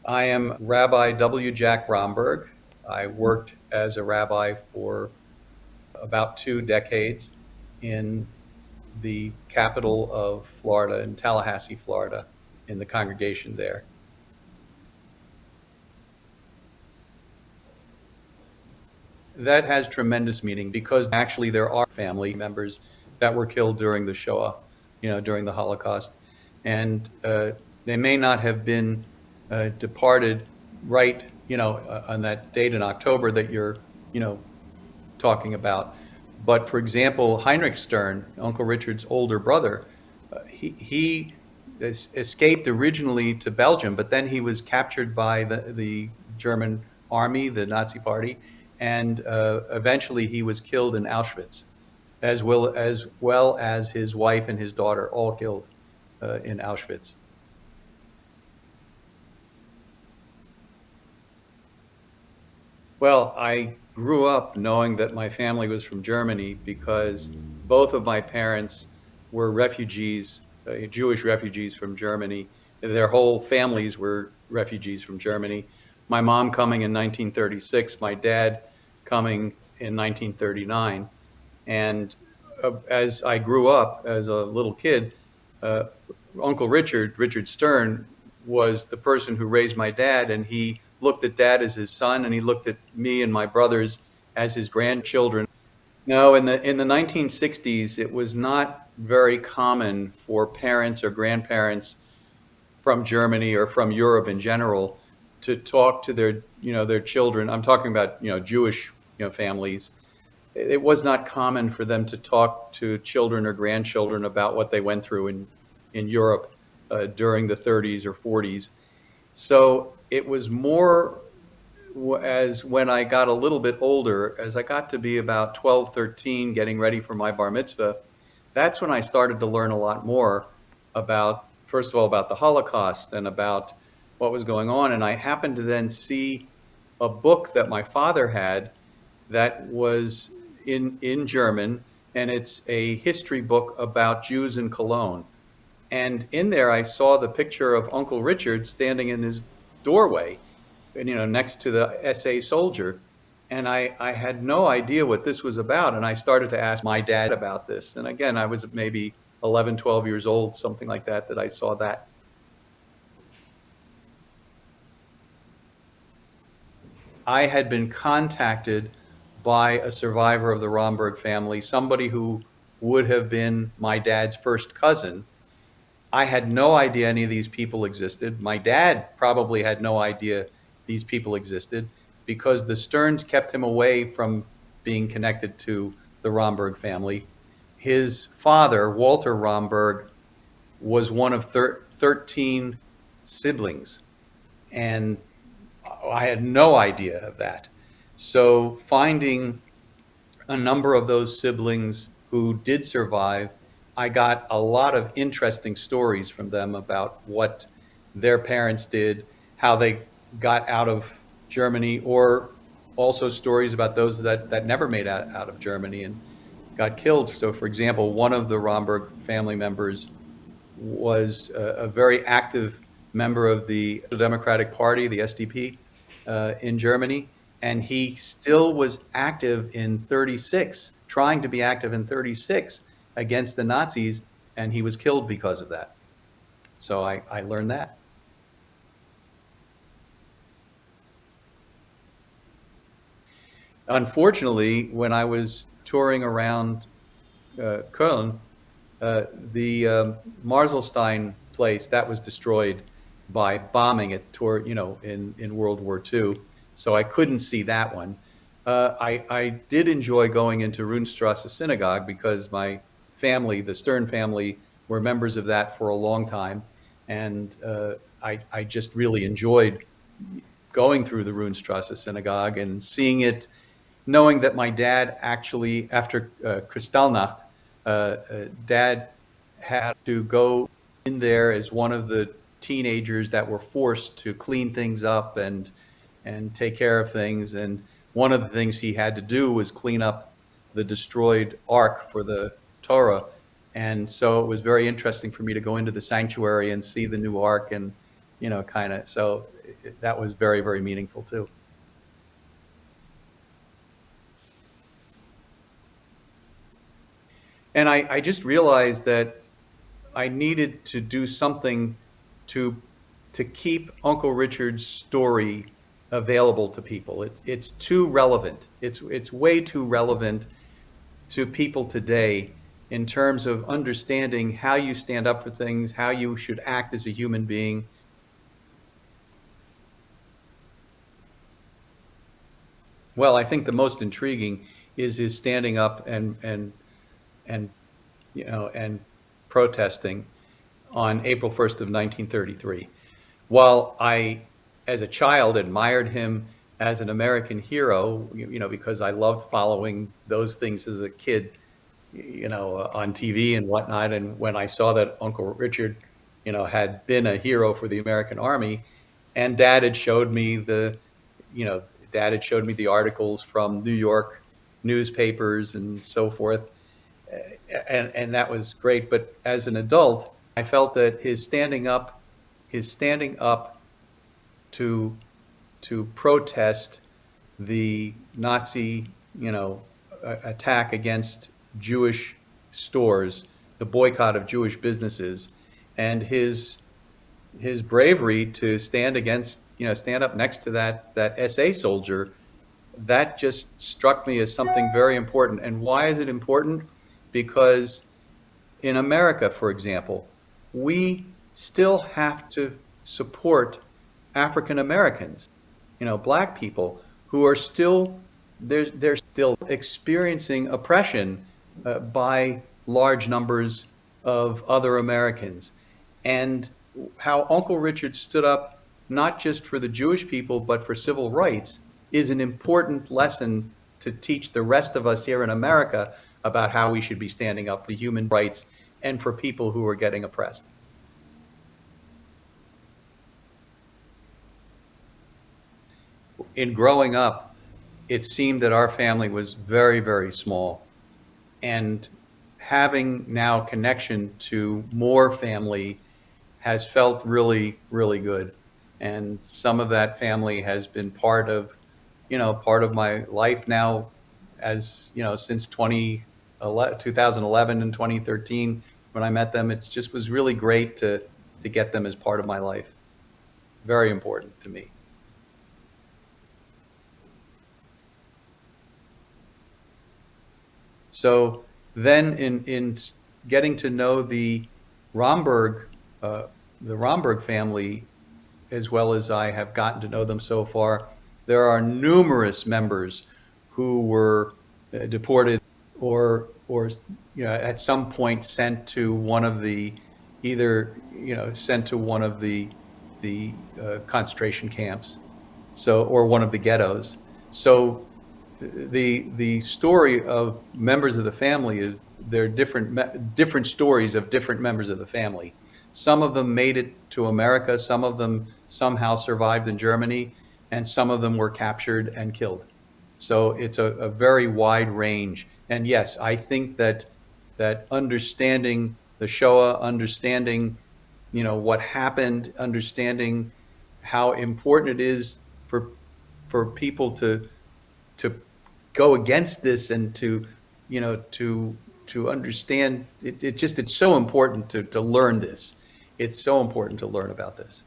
I am Rabbi W. Jack Romberg. I worked as a rabbi for about 2 decades in the capital of Florida, in Tallahassee, Florida, in the congregation there. That has tremendous meaning because actually there are family members that were killed during the Shoah, during the Holocaust. And they may not have been departed right, on that date in October that you're, you know, talking about. But for example, Heinrich Stern, Uncle Richard's older brother, he escaped originally to Belgium, but then he was captured by the German army, the Nazi party, and eventually he was killed in Auschwitz, as well as his wife and his daughter, all killed in Auschwitz. Well, I grew up knowing that my family was from Germany because both of my parents were refugees, Jewish refugees from Germany. Their whole families were refugees from Germany. My mom coming in 1936, my dad coming in 1939. And as I grew up as a little kid, uh, Uncle Richard Stern, was the person who raised my dad, and he looked at dad as his son, and he looked at me and my brothers as his grandchildren. No, in the 1960s, it was not very common for parents or grandparents from Germany or from Europe in general to talk to their children. I'm talking about, Jewish, families. It was not common for them to talk to children or grandchildren about what they went through in Europe during the 30s or 40s. So it was more as when I got a little bit older, as I got to be about 12, 13, getting ready for my bar mitzvah, that's when I started to learn a lot more about, first of all, about the Holocaust and about what was going on. And I happened to then see a book that my father had that was in German, and it's a history book about Jews in Cologne. And in there, I saw the picture of Uncle Richard standing in his doorway, and, next to the SA soldier. And I had no idea what this was about. And I started to ask my dad about this. And again, I was maybe 11, 12 years old, something like that, that I saw that. I had been contacted by a survivor of the Romberg family, somebody who would have been my dad's first cousin. I had no idea any of these people existed. My dad probably had no idea these people existed because the Sterns kept him away from being connected to the Romberg family. His father, Walter Romberg, was one of 13 siblings, and I had no idea of that. So finding a number of those siblings who did survive, I got a lot of interesting stories from them about what their parents did, how they got out of Germany, or also stories about those that never made out of Germany and got killed. So, for example, one of the Romberg family members was a very active member of the Democratic Party, the SDP, in Germany, and he still was active in 36, trying to be active in 36 against the Nazis, and he was killed because of that. So I learned that. Unfortunately, when I was touring around Köln, the Marzelstein place that was destroyed by bombing it toward, in World War II. So I couldn't see that one. I did enjoy going into Runstrasse Synagogue because my family, the Stern family, were members of that for a long time. And I just really enjoyed going through the Runstrasse Synagogue and seeing it, knowing that my dad actually, after Kristallnacht, dad had to go in there as one of the teenagers that were forced to clean things up and take care of things. And one of the things he had to do was clean up the destroyed ark for the Torah. And so it was very interesting for me to go into the sanctuary and see the new ark kind of. So that was very, very meaningful too. And I just realized that I needed to do something to to keep Uncle Richard's story available to people. It's too relevant. It's way too relevant to people today in terms of understanding how you stand up for things, how you should act as a human being. Well, I think the most intriguing is his standing up and and protesting on April 1st of 1933. While I, as a child, admired him as an American hero, because I loved following those things as a kid, on TV and whatnot. And when I saw that Uncle Richard, had been a hero for the American Army, and you know, Dad had showed me the articles from New York newspapers and so forth, and that was great. But as an adult, I felt that his standing up to protest the Nazi, attack against Jewish stores, the boycott of Jewish businesses, and his bravery to stand up next to that SA soldier, that just struck me as something very important. And why is it important? Because in America, for example, we still have to support African Americans, black people who are still they're still experiencing oppression by large numbers of other Americans. And how Uncle Richard stood up not just for the Jewish people but for civil rights is an important lesson to teach the rest of us here in America about how we should be standing up for human rights and for people who are getting oppressed. In growing up, it seemed that our family was very, very small. And having now connection to more family has felt really, really good. And some of that family has been part of my life now, as since 2011 and 2013 when I met them. It's just was really great to get them as part of my life. Very important to me. So then in getting to know Romberg, the Romberg family, as well as I have gotten to know them so far, there are numerous members who were deported or at some point sent to one of the either sent to one of the concentration camps, so or one of the ghettos. So the story of members of the family is they're different stories of different members of the family. Some of them made it to America, some of them somehow survived in Germany, and some of them were captured and killed. So it's a very wide range. And yes, I think that understanding the Shoah, understanding what happened, understanding how important it is for people to go against this and to understand it's so important to learn this. It's so important to learn about this.